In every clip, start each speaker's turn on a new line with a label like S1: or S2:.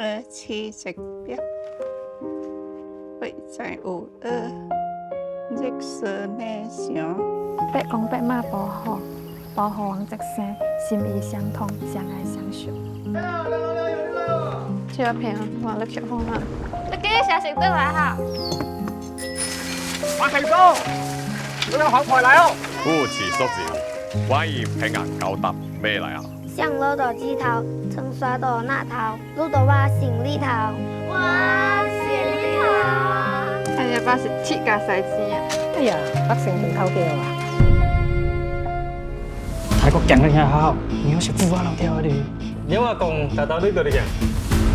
S1: 黐直邊，會在有熱色內上。
S2: 白公白馬保護，保護王直生，心意相通，相愛相守。
S3: 這片我錄起風啦，
S4: 你幾時成得來哈？
S5: 馬成哥，我有好菜嚟哦。
S6: 夫子叔子，關於平安高達咩嚟啊？
S7: 上樓到枝頭，曾刷到那頭，路到我心裏頭。我心裏頭。
S3: 哎呀，把是鐵架細枝啊！
S8: 哎呀，北城門口叫啊！
S9: 泰國勁你聽下，你好似富華樓跳嗰啲。
S5: 你話講大到呢度嚟嘅。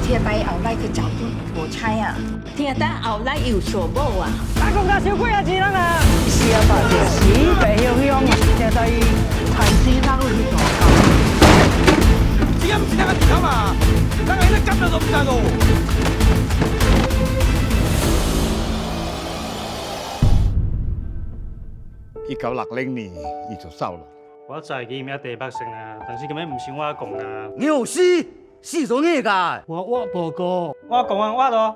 S10: 聽帶後來去找對無猜啊！聽帶後來有所無啊！
S8: 大公家小鬼啊，智能啊！是啊，大隻屎鼻樣樣啊！聽帶睇先生去做工。
S5: 只咁只得個條嘛，但係咧今日都唔得咯。
S11: 1960年伊就收啦。
S9: 我就係見一地百姓啊，但是咁樣唔算我講啊。
S11: 你有事咗咩㗎？
S9: 我報告，我講啊，我咯。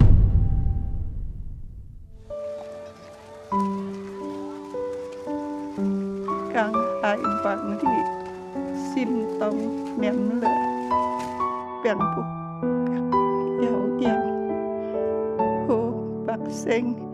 S1: 江海萬里，心動綿熱，並不遙遠，護百姓。